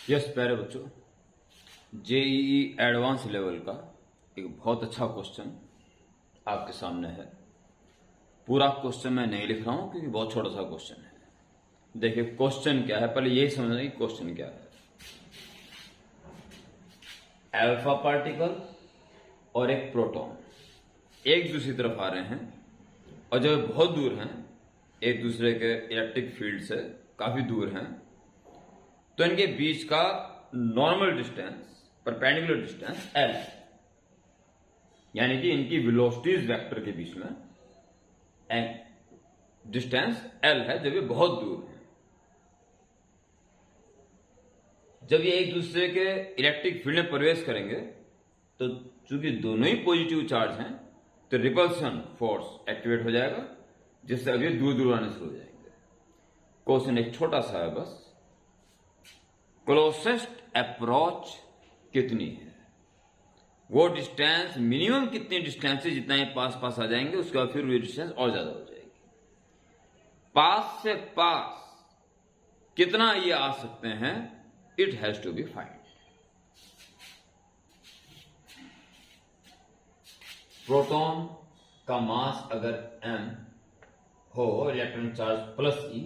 Yes प्यारे बच्चों, JEE advance level का एक बहुत अच्छा क्वेश्चन आपके सामने है। पूरा क्वेश्चन मैं नहीं लिख रहा हूं क्योंकि बहुत छोटा सा क्वेश्चन है। देखिए क्वेश्चन क्या है, पहले यही समझना कि क्वेश्चन क्या है। अल्फा पार्टिकल और एक प्रोटॉन एक दूसरी तरफ आ रहे हैं और जब बहुत दूर हैं, एक दूसरे के इलेक्ट्रिक फील्ड से काफी दूर हैं, तो इनके बीच का normal distance, perpendicular distance L है। यानी कि इनकी वेलोसिटीज वेक्टर के बीच में डिस्टेंस L है जब ये बहुत दूर है। जब ये एक दूसरे के इलेक्ट्रिक फील्ड में प्रवेश करेंगे तो चूंकि दोनों ही पॉजिटिव चार्ज हैं तो रिपल्सन फोर्स एक्टिवेट हो जाएगा, जिससे अब ये दूर दूर आने शुरू हो जाएंगे। क्वेश्चन एक छोटा सा है बस, क्लोसेस्ट अप्रोच कितनी है, वो डिस्टेंस मिनिमम कितनी डिस्टेंस है, जितना ये पास पास आ जाएंगे उसके बाद फिर वो डिस्टेंस और ज्यादा हो जाएगी। पास से पास कितना ये आ सकते हैं, it has to be find. Proton का मास अगर m हो, electron charge plus E,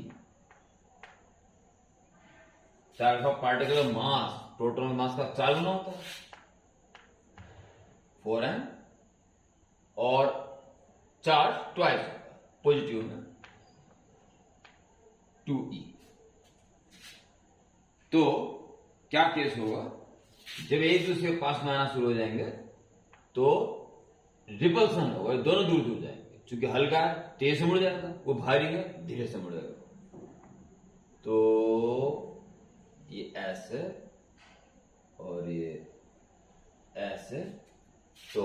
alpha particular mass proton mass का 4 गुना होता है, 4m, और चार्ज ट्वाइस होता है, पॉजिटिव में 2e। तो क्या केस होगा, जब एक दूसरे के पास में आना शुरू हो जाएंगे तो रिपल्सन होगा, दोनों दूर दूर जाएंगे। चूंकि हल्का है तेज से मुड़ जाएगा, वो भारी है धीरे से मुड़ जाएगा। तो ये ऐसे और ये ऐसे, तो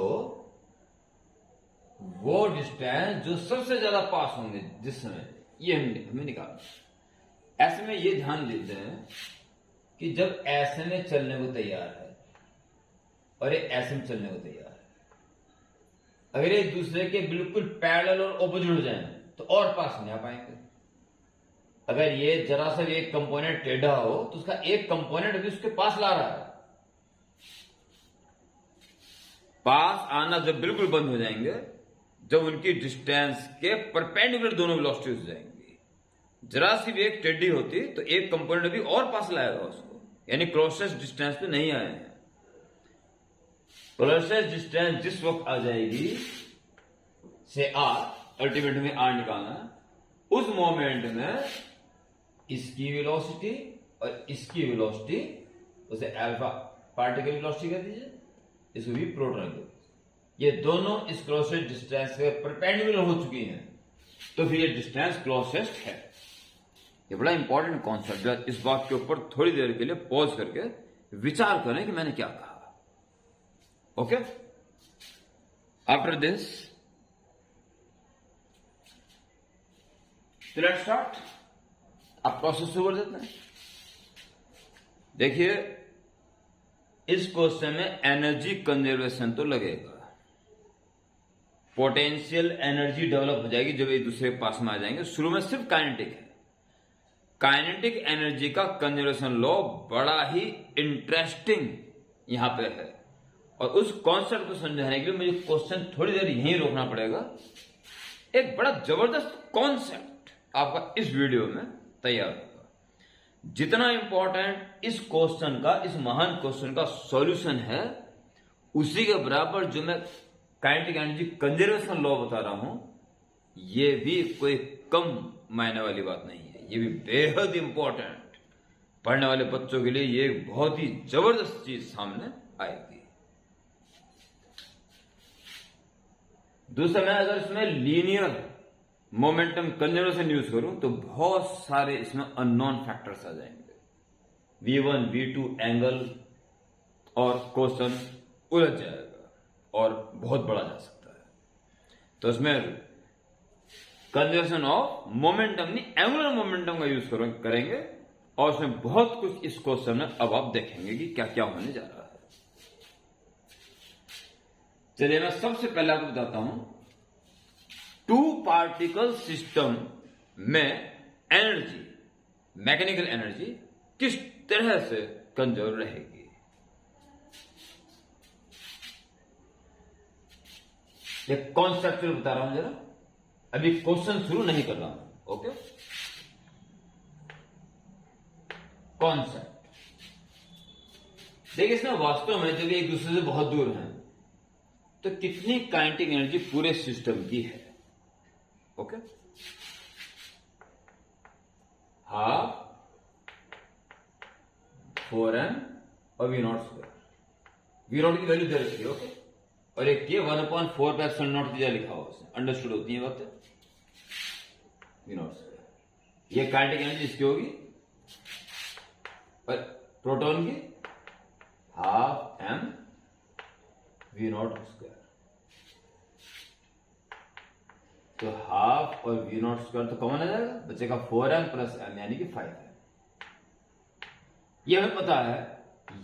वो डिस्टेंस जो सबसे ज्यादा पास होंगे जिस समय, ये हमें निकालना। ऐसे में ये ध्यान देते हैं कि जब ऐसे में चलने को तैयार है और ये ऐसे में चलने को तैयार है, अगर एक दूसरे के बिल्कुल पैरेलल और ऑपोजिट हो जाए तो और पास नहीं आ पाएंगे। अगर ये जरा सा भी एक कंपोनेंट टेढ़ा हो तो उसका एक कंपोनेंट भी उसके पास ला रहा है, पास आना जब बिल्कुल बंद हो जाएंगे, जब उनकी डिस्टेंस के परपेंडिकुलर दोनों वेलोसिटी हो जाएंगी। जरा सी भी एक टेढ़ी होती तो एक कंपोनेंट भी और पास लाएगा उसको, यानी क्लोजेस्ट डिस्टेंस पे नहीं आए हैं। क्लोजेस्ट डिस्टेंस जिस वक्त आ जाएगी से R, अल्टीमेट में R निकालना है, उस मोमेंट में इसकी वेलोसिटी और इसकी वेलोसिटी, उसे अल्फा पार्टिकल वेलोसिटी कर दीजिए, इसको भी प्रोटॉन कर दीजिए। ये दोनों इस क्लोजेस्ट डिस्टेंस से परपेंडिकुलर हो चुकी हैं, तो फिर ये डिस्टेंस क्लोजेस्ट है। ये बड़ा इंपॉर्टेंट कॉन्सेप्ट है। इस बात के ऊपर थोड़ी देर के लिए पॉज करके विचार करें कि मैंने क्या कहा। Okay, after this let's start. अब प्रोसेस शुरू कर देते हैं। देखिए इस क्वेश्चन में एनर्जी कंजर्वेशन तो लगेगा, पोटेंशियल एनर्जी डेवलप हो जाएगी जब एक दूसरे के पास में आ जाएंगे। शुरू में सिर्फ काइनेटिक है। काइनेटिक एनर्जी का कंजर्वेशन लॉ बड़ा ही इंटरेस्टिंग यहां पे है, और उस कॉन्सेप्ट को समझाने के लिए मुझे क्वेश्चन थोड़ी देर यहीं रोकना पड़ेगा। एक बड़ा जबरदस्त कॉन्सेप्ट आपका इस वीडियो में तैयार होगा। जितना इंपॉर्टेंट इस क्वेश्चन का, इस महान क्वेश्चन का सॉल्यूशन है, उसी के बराबर जो मैं काइनेटिक एनर्जी कंजर्वेशन लॉ बता रहा हूं, यह भी कोई कम मायने वाली बात नहीं है। ये भी बेहद इंपॉर्टेंट, पढ़ने वाले बच्चों के लिए ये बहुत ही जबरदस्त चीज सामने आएगी। दूसरा, मैं अगर इसमें लीनियर मोमेंटम कंजर्वेशन यूज करूं तो बहुत सारे इसमें अननोन फैक्टर्स आ जाएंगे, V1 V2 एंगल, और क्वेश्चन उलझ जाएगा और बहुत बड़ा जा सकता है। तो इसमें कंजर्वेशन ऑफ मोमेंटम नहीं, एंगुलर मोमेंटम का यूज करेंगे, और उसमें बहुत कुछ इस क्वेश्चन में अब आप देखेंगे कि क्या क्या होने जा रहा है। चलिए मैं सबसे पहले आपको बताता हूं, टू पार्टिकल सिस्टम में एनर्जी, मैकेनिकल एनर्जी किस तरह से कंजर्व रहेगी। ये कॉन्सेप्चुअल बता रहा हूं जरा, अभी क्वेश्चन शुरू नहीं कर रहा हूं। ओके, कॉन्सेप्ट देखिए, इसमें वास्तव में जब एक दूसरे से बहुत दूर हैं तो कितनी काइनेटिक एनर्जी पूरे सिस्टम की है। ओके, हाफ 4m और V0 V0 की वैल्यू दे रखी है। ओके, और एक ये 1/4 की जगह लिखा हुआ उसने, अंडरस्टूड होती है बातें। V0 ये काइनेटिक एनर्जी इसकी होगी, और प्रोटॉन की हाफ m V0 तो हाफ और V0 तो कॉमन आ जाएगा, बचेगा 4m प्लस m यानी कि 5m। यह हमें पता है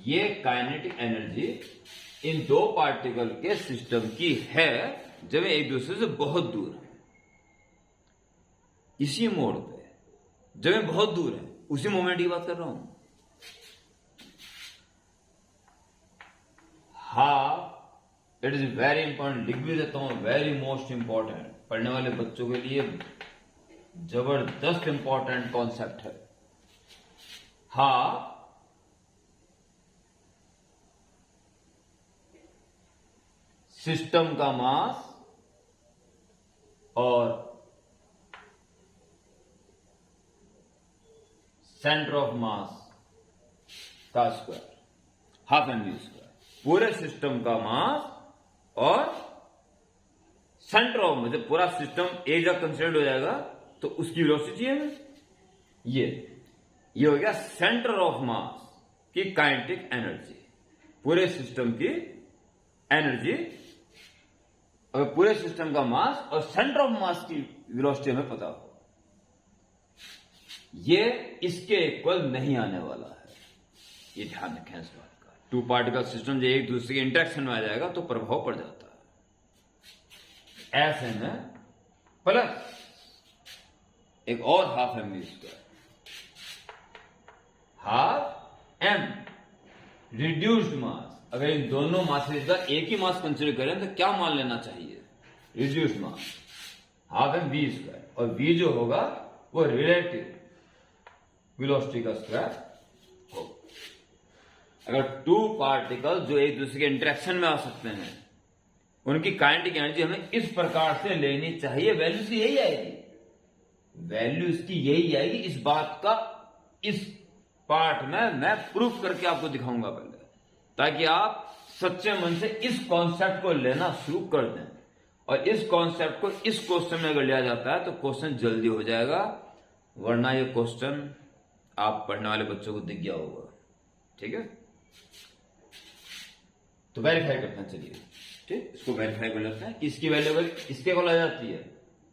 ये काइनेटिक एनर्जी इन दो पार्टिकल के सिस्टम की है जब एक दूसरे से बहुत दूर है। इसी मोड पे जब बहुत दूर है, उसी मोमेंट की बात कर रहा हूं। Half, it is very important, लिख भी देता हूं, वेरी मोस्ट इंपॉर्टेंट, पढ़ने वाले बच्चों के लिए जबरदस्त इंपॉर्टेंट कॉन्सेप्ट है। हाफ सिस्टम का मास और सेंटर ऑफ मास का स्क्वायर, हाफ mv²। पूरे सिस्टम का मास और सेंटर ऑफ, मतलब पूरा सिस्टम एक जगह कंसिडर्ड हो जाएगा तो उसकी वेलोसिटी है ये हो गया सेंटर ऑफ मास की काइनेटिक एनर्जी। पूरे सिस्टम की एनर्जी और पूरे सिस्टम का मास और सेंटर ऑफ मास की वेलोसिटी हमें पता हो, ये इसके इक्वल नहीं आने वाला है। ये ध्यान रखें इस बात का। टू पार्टिकल सिस्टम जो एक दूसरे के इंटरेक्शन में आ जाएगा तो प्रभाव पड़ जाता है। ऐसे में प्लस एक और half mv², half m reduced mass. अगर इन दोनों मासेज का एक ही मास कंसिडर करें तो क्या मान लेना चाहिए? रिड्यूस्ड मास हाफ mv², और v जो होगा वो रिलेटिव वेलोसिटी का स्क्वायर होगा। अगर टू पार्टिकल जो एक दूसरे के इंटरेक्शन में आ सकते हैं उनकी काइनेटिक एनर्जी हमें इस प्रकार से लेनी चाहिए, वैल्यू से यही आएगी, वैल्यू इसकी यही आएगी। इस बात का इस पार्ट में मैं प्रूफ करके आपको दिखाऊंगा पहले, ताकि आप सच्चे मन से इस कॉन्सेप्ट को लेना शुरू कर दें। और इस कॉन्सेप्ट को इस क्वेश्चन में अगर लिया जाता है तो क्वेश्चन जल्दी हो जाएगा, वरना ये क्वेश्चन आप पढ़ने वाले बच्चों को दिख गया होगा। ठीक है, तो वेरीफाई करते हैं। चलिए ठीक, इसको वेरीफाई कर लेते हैं। इसकी वैल्यू अगर इसके को आ जाती है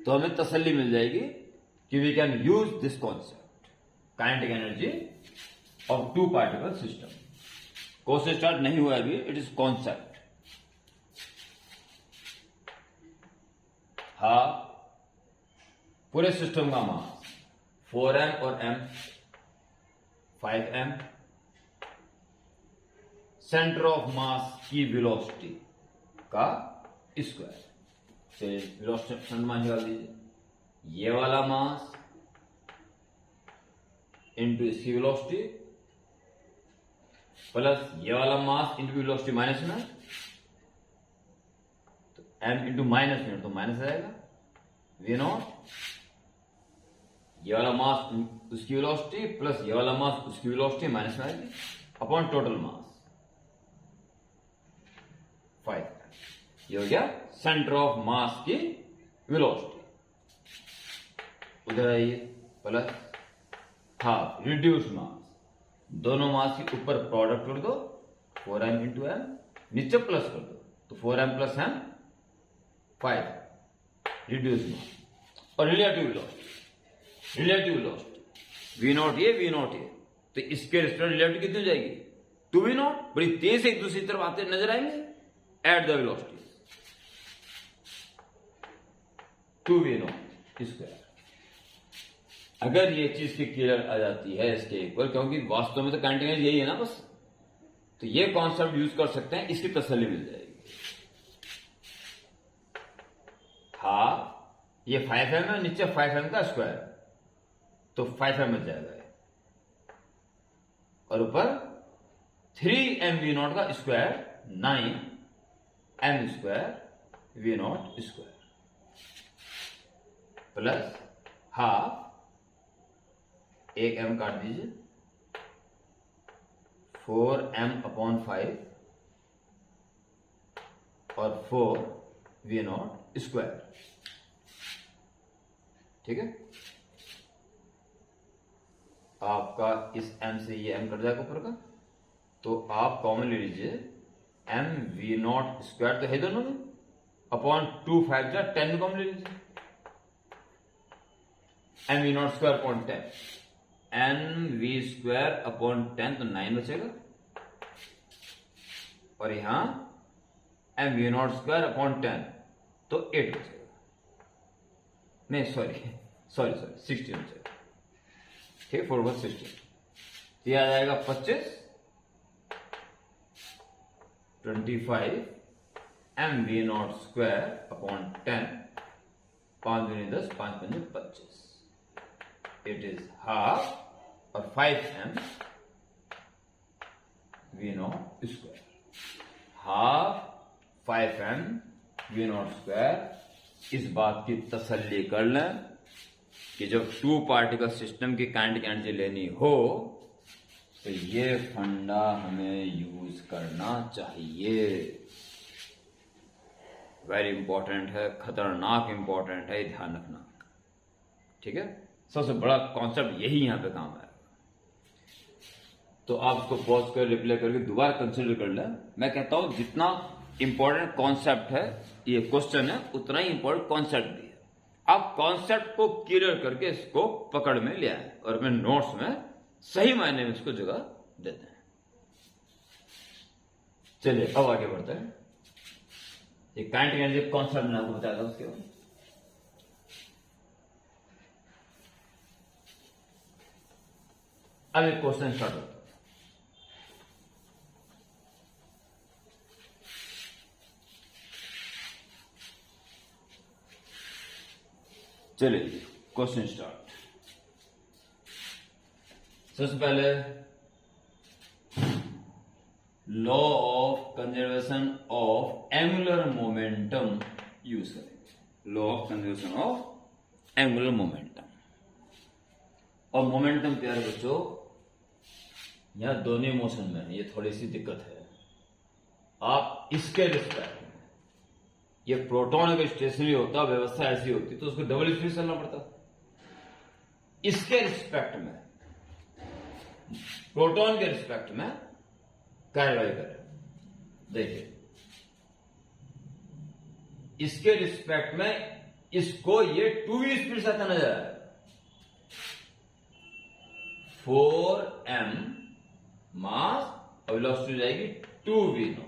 तो हमें तसल्ली मिल जाएगी कि we can use this concept, kinetic energy of two particle system. Course start नहीं हुआ अभी, इट इज कॉन्सेप्ट। हाफ पूरे सिस्टम का मास 4m और m 5m, centre of mass की वेलोसिटी का स्क्वायर। चलिए वेलोसिटी मान निकाल दीजिए, ये वाला मास इंटू इसकी वेलोसिटी प्लस ये वाला मास इंटू वेलोसिटी माइनस में, तो m इंटू माइनस में तो माइनस आ जाएगा v0, ये वाला मास उसकी वेलोसिटी प्लस ये वाला मास उसकी वेलोसिटी माइनस में आएगी अपॉन टोटल मास 5। ये हो गया सेंटर ऑफ मास की वेलोसिटी। उधर आइए, प्लस हाफ रिड्यूस्ड मास, दोनों मास के ऊपर प्रोडक्ट कर दो 4m इंटू m, नीचे प्लस कर दो तो 4m प्लस m 5 रिड्यूस्ड मास। और रिलेटिव वेलोसिटी v0 ये v0 ये, तो इसके रिस्पेक्ट रिलेटिव कितनी हो जाएगी 2v0। बड़ी तेज एक दूसरी तरफ आते नजर आएंगे at the velocity 2v0 square. अगर ये चीज की क्लियर आ जाती है इसके इक्वल, क्योंकि वास्तव में तो काइनेटिक एनर्जी यही है ना, बस तो ये कॉन्सेप्ट यूज कर सकते हैं, इसकी तसल्ली मिल जाएगी। हाफ, ये 5m है, नीचे 5m का स्क्वायर, तो 5m बच जाएगा, और ऊपर 3mv0 का square 9m square v0 square plus half, एक m काट दीजिए, 4m/5 और 4v0 स्क्वायर। ठीक है, आपका इस m से ये m कट जाएगा ऊपर का, तो आप कॉमन ले लीजिए mv0 स्क्वायर, तो है दोनों में, अपॉन 2 5 जा 10 में कॉमन ले लीजिए, mv0 square upon 10, nv square upon 10, तो 9 बचेगा, और यहां mv0 स्क्वायर अपॉन 10, तो 8 बचेगा, नहीं सॉरी 16 बचेगा। ठीक, 4 + 16, तो यह आ जाएगा 25 25 mv0 स्क्वायर अपॉन 10, 5 दूनी 10, 5 पंजे 25, इट इज हाफ, और 5m v0 square, half 5m v0 square. इस बात की तसल्ली कर लें कि जब 2 पार्टिकल सिस्टम की काइनेटिक एनर्जी लेनी हो तो ये फंडा हमें यूज करना चाहिए। वेरी इंपॉर्टेंट है, खतरनाक इंपॉर्टेंट है, ध्यान रखना। ठीक है, सबसे बड़ा कॉन्सेप्ट यही यहां पे काम है। तो आप इसको पॉज कर रिप्ले करके दोबारा कंसिडर कर लें। मैं कहता हूं जितना इंपॉर्टेंट कॉन्सेप्ट है ये क्वेश्चन है, उतना ही इंपॉर्टेंट कॉन्सेप्ट भी है। आप कॉन्सेप्ट को क्लियर करके इसको पकड़ में ले आए और अपने नोट्स में सही मायने में इसको जगह देते हैं। चलिए अब आगे बढ़ते हैं। ये काइनेटिक एनर्जी कॉन्सेप्ट मैंने आपको बताया था, उसके बाद अब एक क्वेश्चन स्टार्ट होता है। चलिए क्वेश्चन स्टार्ट। सबसे पहले law of conservation of angular momentum use करेंगे। Law of conservation of angular momentum. और मोमेंटम प्यारे बच्चों यहां दोनों मोशन में है, ये थोड़ी सी दिक्कत है। आप इसके रिस्पेक्ट में, ये प्रोटॉन अगर स्टेशनरी होता, व्यवस्था ऐसी होती तो उसको डबल स्पीड चलना पड़ता। इसके रिस्पेक्ट में, प्रोटॉन के रिस्पेक्ट में कार्रवाई करें। देखिए इसके रिस्पेक्ट में इसको ये 2v स्पीड से आता नजर आया। 4m मास और वेलोसिटी हो जाएगी 2v0।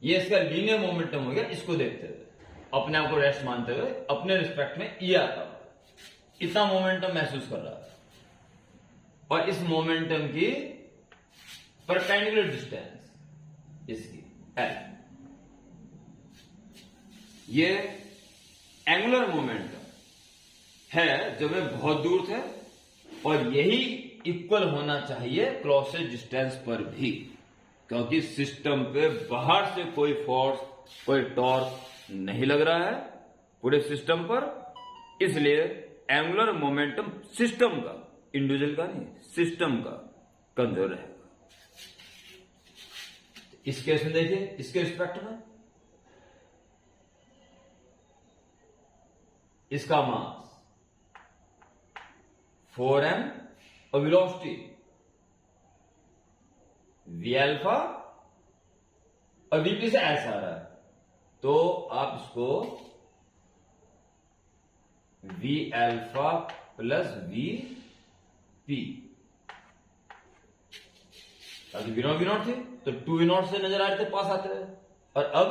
ये इसका लीनियर मोमेंटम हो गया। इसको देखते हुए, अपने आप को रेस्ट मानते हुए, अपने रिस्पेक्ट में ये आता, इतना मोमेंटम महसूस कर रहा है। और इस मोमेंटम की परपेंडिकुलर डिस्टेंस इसकी L, ये एंगुलर मोमेंटम है जब वे बहुत दूर थे, और यही इक्वल होना चाहिए क्लोजेस्ट डिस्टेंस पर भी, क्योंकि सिस्टम पे बाहर से कोई फोर्स, कोई टॉर्क नहीं लग रहा है पूरे सिस्टम पर। इसलिए एंगुलर मोमेंटम सिस्टम का, इंडिविजुअल का नहीं, सिस्टम का कंजर्व रहेगा। इस केस में देखिए, इसके रिस्पेक्ट में इसका मास 4m और वेलोसिटी v अल्फा और vp से ऐसा आ रहा है, तो आप इसको v अल्फा प्लस vp, अभी v0 थे तो 2v0 से नजर आ रहे थे, पास आते हुए, और अब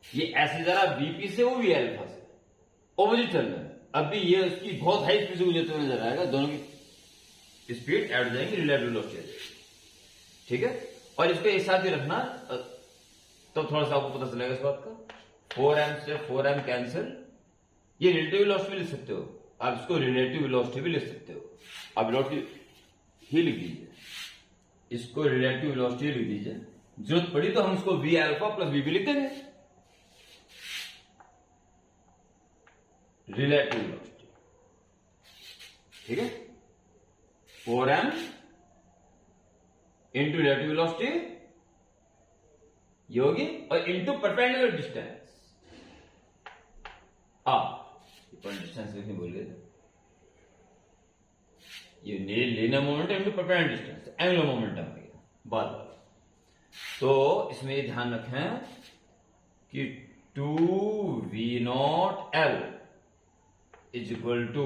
ये ऐसे जरा vp से वो v अल्फा से ऑपोजिट चल रहा है। अभी ये उसकी बहुत हाई स्पीड से गुजरते हुए नजर आएगा। दोनों की स्पीड ऐड हो जाएंगी, रिलेटिव वेलोसिटी। ठीक है, और इसको एक साथ ही रखना तो थोड़ा सा आपको पता चलेगा इस बात का। 4m से 4m कैंसिल, ये रिलेटिव वेलोसिटी भी लिख सकते हो आप, इसको रिलेटिव वेलोसिटी भी लिख सकते हो। आप वेलोसिटी ही लिख दीजिए, इसको रिलेटिव वेलोसिटी लिख दीजिए, जरूरत पड़ी तो हम इसको v अल्फा प्लस v भी लिख देंगे। रिलेटिव वेलोसिटी, ठीक है, 4m इंटू रिलेटिव वेलोसिटी ये होगी, और इंटू परपेंडिकुलर डिस्टेंस। डिस्टेंस लिखने भूल गए थे, ये linear momentum into perpendicular distance, angular momentum आ गया बात। तो इसमें ये ध्यान रखें कि 2v0L is equal to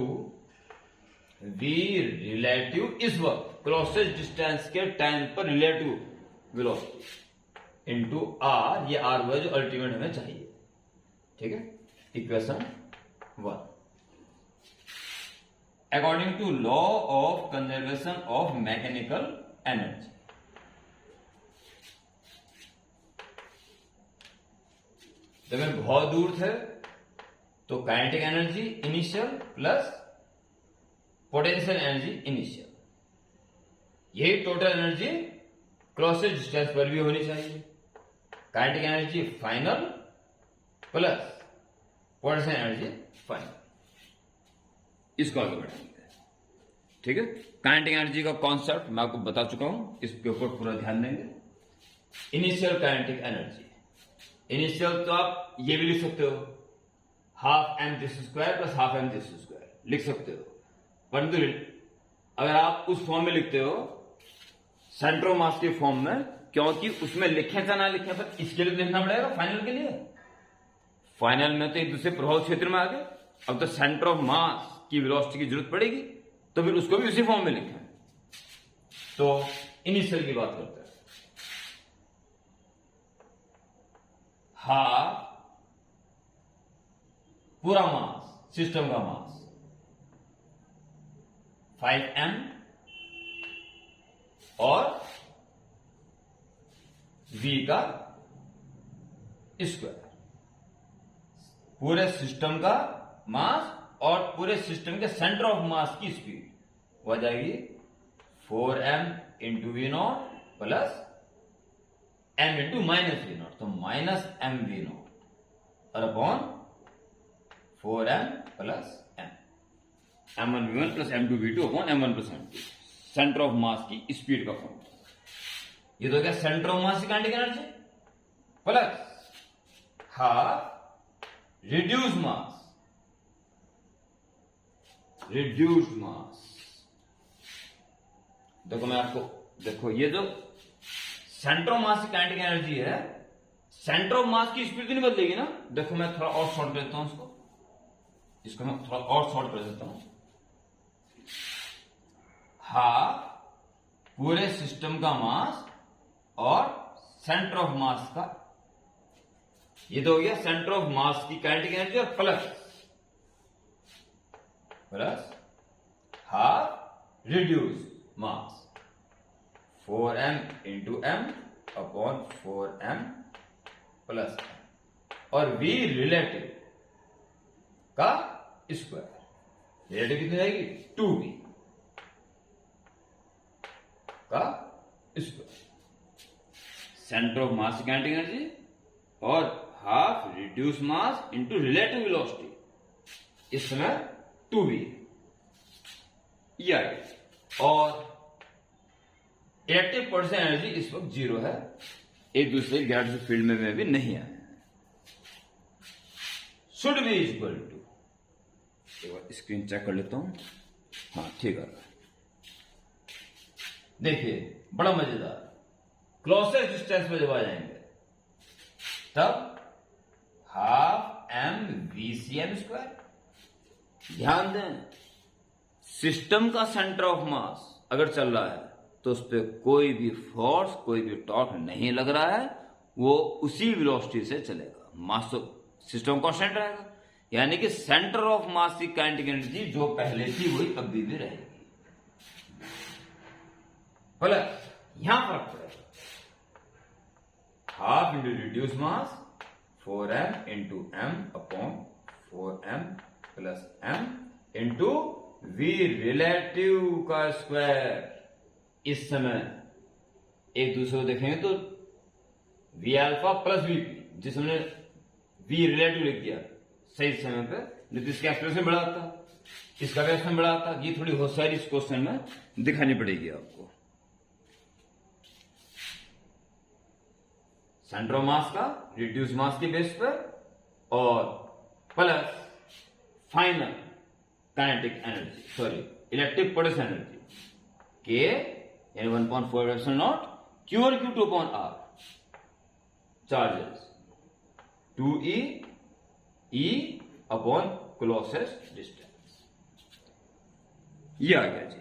v relative इस वक्त क्लोजेस्ट डिस्टेंस के टाइम पर रिलेटिव वेलोसिटी इंटू r, ये r वो जो अल्टीमेट हमें चाहिए, ठीक है। Equation 1, according to law of conservation of mechanical energy, जब हम बहुत दूर थे तो kinetic energy initial plus potential energy initial, यही टोटल एनर्जी क्लोजेस्ट डिस्टेंस पर भी होनी चाहिए। Kinetic energy final plus potential energy final, इसको आगे बढ़ाएंगे, ठीक है। काइनेटिक एनर्जी का कॉन्सेप्ट मैं आपको बता चुका हूं, इसके ऊपर पूरा ध्यान देंगे। इनिशियल काइनेटिक एनर्जी, इनिशियल तो आप ये भी लिख सकते हो, half M this square plus half M this square लिख सकते हो, परंतु अगर आप उस फॉर्म में लिखते हो सेंटर ऑफ मास के फॉर्म में, क्योंकि उसमें लिखे या ना लिखे पर इसके लिए लिखना पड़ेगा फाइनल के लिए। फाइनल में तो एक दूसरे प्रभाव क्षेत्र में आ गए, अब तो सेंटर ऑफ मास की वेलोसिटी की जरूरत पड़ेगी, तो फिर उसको भी उसी फॉर्म में लिखें। तो इनिशियल की बात करते हैं, हाफ पूरा मास, सिस्टम का मास 5m और v का स्क्वायर, पूरे सिस्टम का मास और पूरे सिस्टम के सेंटर ऑफ मास की स्पीड हो जाएगी 4m into V naught plus m into minus V naught, तो माइनस एम वी नॉट और upon 4m plus m, m1 v1 plus m2 v2 upon m1 plus m2, centre of mass की speed का form. ये तो क्या centre of mass की kinetic energy plus half reduce mass, reduced mass. देखो मैं आपको, देखो ये जो सेंटर ऑफ मास की काइनेटिक एनर्जी है, सेंटर ऑफ मास की स्पीड तो नहीं बदलेगी ना। देखो मैं थोड़ा और शॉर्ट कर देता हूं इसको मैं थोड़ा और शॉर्ट कर देता हूं। हाफ पूरे सिस्टम का मास और सेंटर ऑफ मास का, ये तो हो गया सेंटर ऑफ मास की काइनेटिक एनर्जी, और प्लस हाफ रिड्यूस मास 4m into m upon 4m plus m, और v रिलेटिव का स्क्वायर, रिलेटिव कितनी जाएगी 2v का स्क्वायर, सेंटर ऑफ मास की काइनेटिक एनर्जी और half reduce mass into relative velocity, इस समय 2v ये आ गया। और इलेक्ट्रिक पोटेंशियल एनर्जी इस वक्त 0 है, एक दूसरे गैलेक्टिक फील्ड में भी नहीं आया। शुड बी इक्वल टू, एक बार स्क्रीन चेक कर लेता हूं, हाँ ठीक है। देखिए बड़ा मजेदार, क्लोजेस्ट डिस्टेंस में जब आ जाएंगे तब half M V C M square. ध्यान दें, सिस्टम का सेंटर ऑफ मास अगर चल रहा है तो उस पर कोई भी फोर्स, कोई भी टॉर्क नहीं लग रहा है, वो उसी वेलोसिटी से चलेगा, मास तो सिस्टम कांस्टेंट रहेगा, यानी कि सेंटर ऑफ मास की काइनेटिक एनर्जी जो पहले थी वही अभी भी रहेगी। प्लस यहां फर्क पड़ेगा, half into reduce mass 4m into m upon 4m plus m into v relative का स्क्वायर। इस समय एक दूसरे को देखेंगे तो v alpha plus V P, जिस हमने v रिलेटिव लिख दिया सही समय पे, नहीं तो इसका एक्सप्रेशन बड़ा आता, इसका भी एक्सप्रेशन बड़ा आता। ये थोड़ी होशियारी इस क्वेश्चन में दिखानी पड़ेगी आपको। सेंटर ऑफ मास का रिड्यूस मास के बेस पर और plus final kinetic energy, sorry electric potential energy के यानी 1.4 एप्सिलॉन नॉट क्यू और Q2 upon R charges 2e e upon closest distance. ये आ गया जी।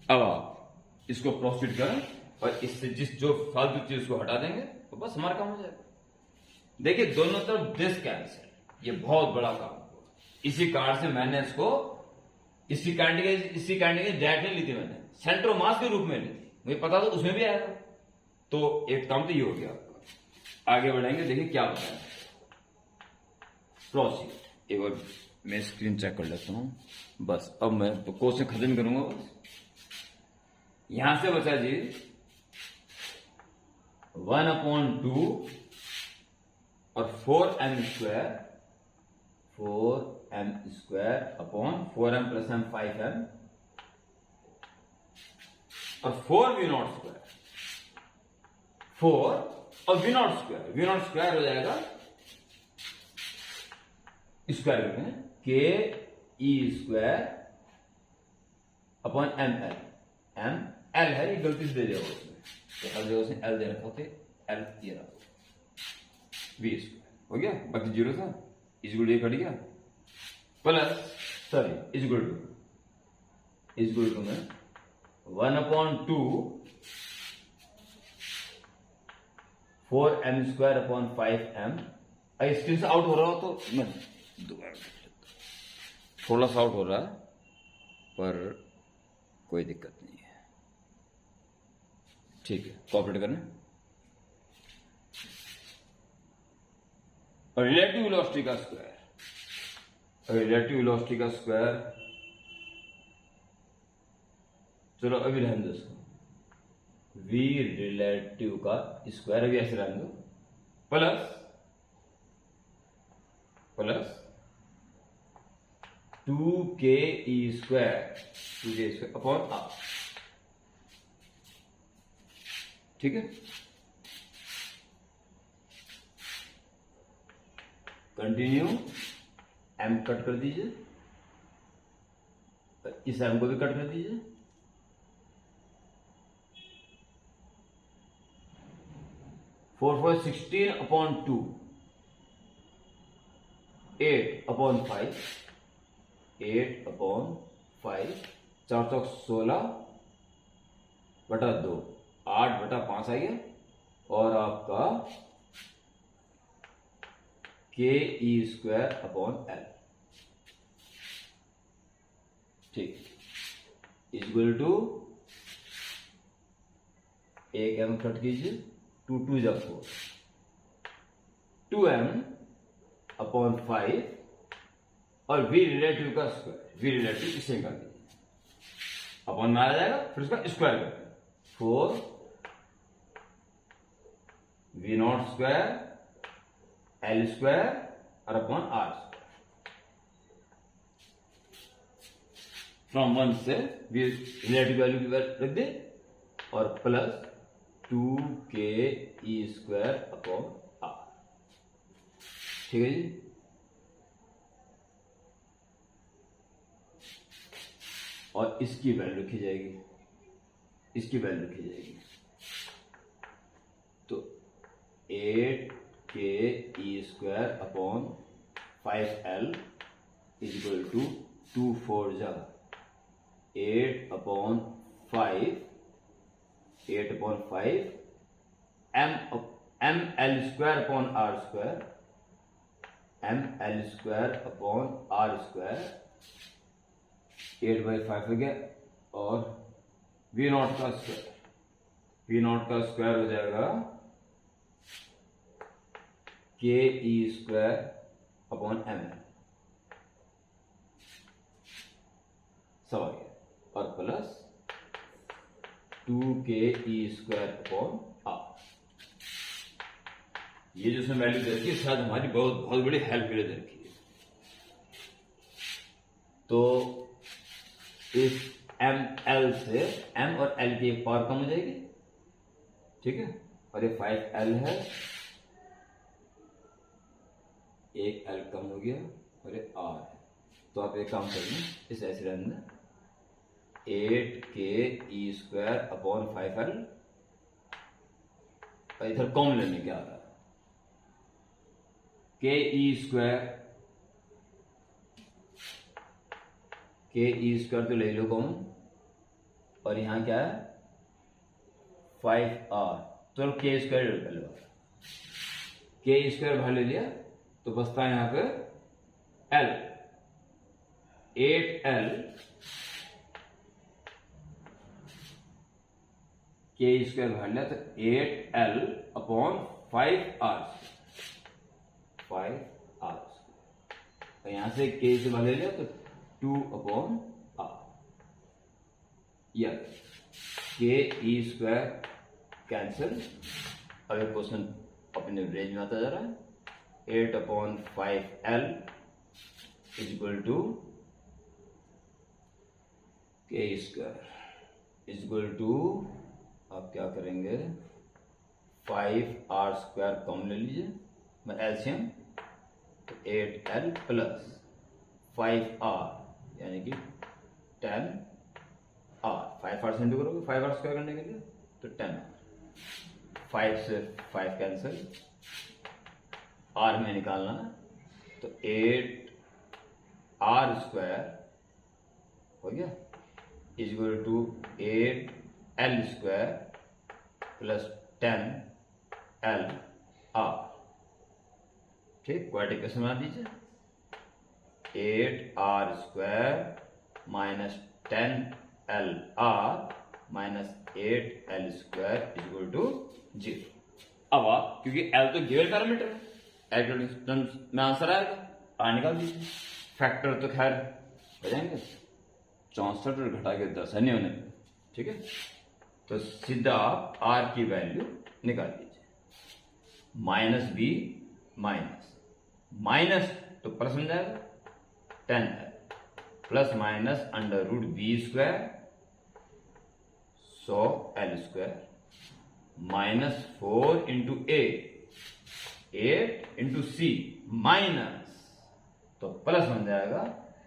अब आप इसको प्रोसीड करें और इससे जो फालतू चीज को हटा देंगे तो बस हमारा काम हो जाएगा। देखिए दोनों तरफ दिस कैंसिल, ये बहुत बड़ा काम हुआ। इसी कार्ड से मैंने इसको इसी काइंड के डायरेक्ट नहीं ली थी, मैंने सेंटर मास के रूप में ली थी, मुझे पता था उसमें भी आया था। तो एक काम तो ये हो गया आपका। आगे बढ़ेंगे, देखिए क्या बताया। प्रोसीड। एक बार मैं स्क्रीन चेक कर लेता हूं, बस अब मैं तो क्वेश्चन खत्म करूंगा। बस यहां से बचा जी 1/2 और 4m square upon 4m plus m 5m और 4v0 स्क्वायर 4 और v0 स्क्वायर हो जाएगा स्क्वायर करते हैं के E square upon M L है, ये गलती से दे दिया उसमें, तो हर जगह से एल दे रखा होते, एल ये रहा वी स्क्वायर हो गया, बाकी जीरो था, इजगुल ये कट गया, प्लस सॉरी इजगुल टू में 1/2 4m square upon 5m। Screen से आउट हो रहा हो तो मैं दोबारा थोड़ा सा आउट हो रहा है, पर कोई दिक्कत नहीं है, ठीक है। कॉपरेट करना। रिलेटिव वेलोसिटी का स्क्वायर, चलो अभी रहने दो इसको, v रिलेटिव का स्क्वायर अभी ऐसे रहने दो, plus 2k e square upon r, ठीक है। कंटिन्यू, m कट कर दीजिए, इस m को भी कट कर दीजिए, फोर 16/2 8/5 4 16/2 8/5 आइए, और आपका के ई स्क्वायर अपॉन एल, ठीक, इक्वल टू एक m कट कीजिए, 2 2 जा 4 2m अपॉन 5 और v रिलेटिव का स्क्वायर, v रिलेटिव इसे कर दीजिए, अपॉन में आ जाएगा, फिर उसका स्क्वायर करते हैं, 4 v0 स्क्वायर l स्क्वायर और अपॉन r स्क्वायर। फ्रॉम 1 से v रिलेटिव वैल्यू की रख दे, और plus 2k e square upon r, ठीक है जी। और इसकी वैल्यू लिखी जाएगी, तो 8k e square upon 5l equal to 2 4 जा 8/5 m l square upon r square, ml square upon r square 8/5 हो गया, और v0 का स्क्वायर हो जाएगा के E square upon M L सब आ गया, और प्लस 2 के ई स्क्वायर अपॉन आर। ये जो उसमें वैल्यू दे रखी है शायद हमारी बहुत बहुत बड़ी हेल्प के लिए दे रखी है। तो इस एम एल से एम और एल की एक पावर कम हो जाएगी, ठीक है, और ये 5L है, एक L कम हो गया और ये R है। तो आप एक काम करेंगे, इस ऐसे रहने दें, 8 के ई स्क्वायर अपॉन 5L, और इधर कॉमन लेने क्या आ रहा है, के ई स्क्वायर तो ले लो कॉमन, और यहां क्या है 5R, तो के स्क्वायर पहले बार के स्क्वायर बाहर ले लिया तो बचता है यहां पे L, 8L के स्क्वायर बाहर लिया तो 8L अपॉन 5R, और यहां से के से बाहर ले लिया तो 2 अपॉन R, या के ई स्क्वायर कैंसिल, अब ये क्वेश्चन अपने रेंज में आता जा रहा है। 8 upon 5L is equal to K square is equal to, आप क्या करेंगे 5R स्क्वायर कॉमन ले लीजिए, मैं एलसीएम, तो 8L प्लस 5R यानी कि 10R, 5R से इंटू करोगे 5R स्क्वायर करने के लिए तो 10R, 5 से 5 कैंसिल, R में निकालना है तो 8R स्क्वायर हो गया is equal to 8L square plus 10LR, ठीक, क्वाड्रेटिक इक्वेशन बना दीजिए, 8R square minus 10LR minus 8L square is equal to 0। अब आप, क्योंकि L तो गिवन पैरामीटर है, एल्गोरिथम में आंसर आएगा, R निकाल दीजिए, फैक्टर तो खैर हो जाएंगे 64 और घटा के 10 है नहीं होने, ठीक है, तो सीधा आप R की वैल्यू निकाल दीजिए, माइनस बी माइनस तो प्लस बन जाएगा 10L plus minus under root B square 100L square minus 4 into 8 into C minus, तो प्लस बन जाएगा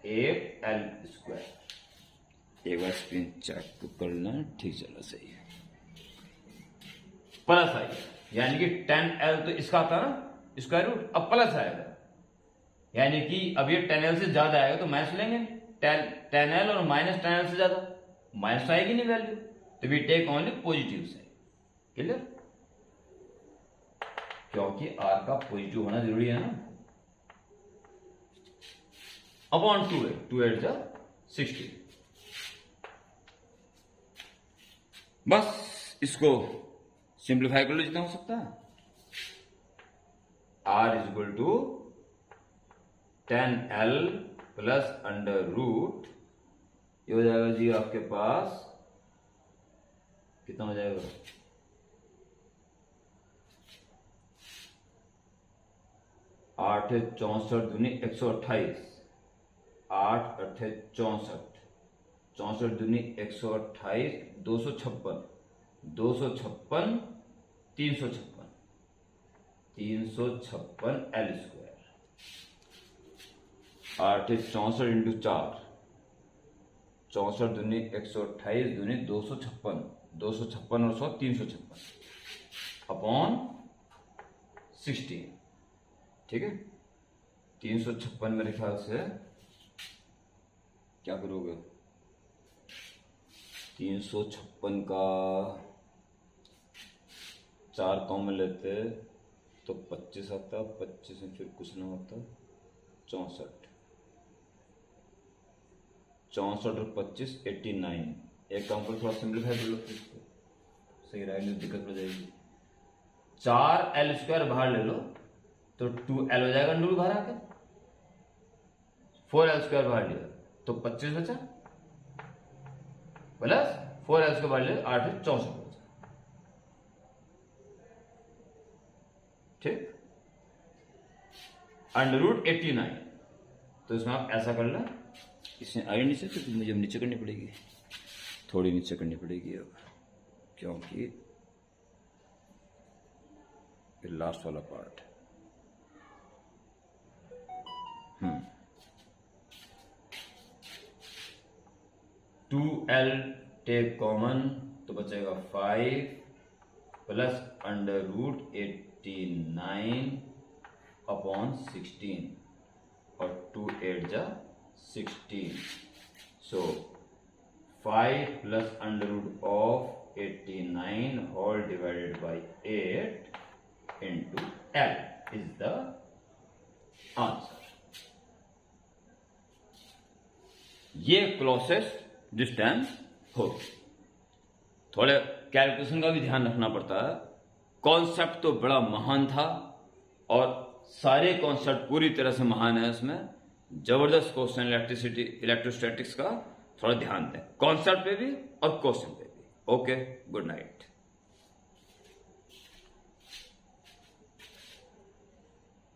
8L स्क्वायर। एक बार स्क्रीन चेक कर लेना, ठीक चला, सही है, प्लस आएगा, यानी कि 10L तो इसका आता ना स्क्वायर रूट, अब प्लस आएगा, यानी कि अब ये 10L से ज्यादा आएगा तो माइनस लेंगे, 10L और माइनस 10L से ज्यादा माइनस आएगी नहीं वैल्यू, तो वी टेक ओनली पॉजिटिव से, क्लियर, क्योंकि R का पॉजिटिव होना जरूरी है ना, अपॉन 2 8 60, बस इसको सिंप्लीफाई कर लो जितना हो सकता है, R is equal to 10L plus under root, ये हो जाएगा जी आपके पास कितना हो जाएगा, 8 64 दूनी 128, 8 8 64, 64 दूनी 128, 256 256 356 356 L स्क्वायर, 8 64 इंटू 4, 64 दूनी 128 दूनी 256, 256 और 100 356 अपॉन 16, ठीक है, 356 मेरे ख्याल से क्या करोगे, 356 का 4 कॉमन लेते तो 25 आता, 25 में फिर कुछ ना होता, 64 और 25 89, एक काम को थोड़ा सिंप्लीफाई कर लो, सही रहेगा, दिक्कत हो जाएगी, 4L स्क्वायर बाहर ले लो तो 2L हो जाएगा अंडर रूट बाहर आकर, 4L² बाहर लिया तो 25 बचा, प्लस 4L² बाहर लिया 8 64 बचा। ठीक, अंडर रूट 89, तो इसमें आप ऐसा कर लें, इसमें आगे नीचे तो मुझे नीचे करनी पड़ेगी, थोड़ी नीचे करनी पड़ेगी अब, क्योंकि ये लास्ट वाला पार्ट है। 2L टेक कॉमन तो बचेगा 5 प्लस अंडर रूट 89 अपॉन 16 और 2 8 जा 16, so 5 plus under root of 89 whole divided by 8 into L is the answer. ये क्लोजेस्ट डिस्टेंस हो। थोड़े कैलकुलेशन का भी ध्यान रखना पड़ता है। कॉन्सेप्ट तो बड़ा महान था और सारे कॉन्सेप्ट पूरी तरह से महान है, इसमें जबरदस्त क्वेश्चन इलेक्ट्रोस्टैटिक्स का, थोड़ा ध्यान दें कॉन्सेप्ट पे भी और क्वेश्चन पे भी। Okay, good night.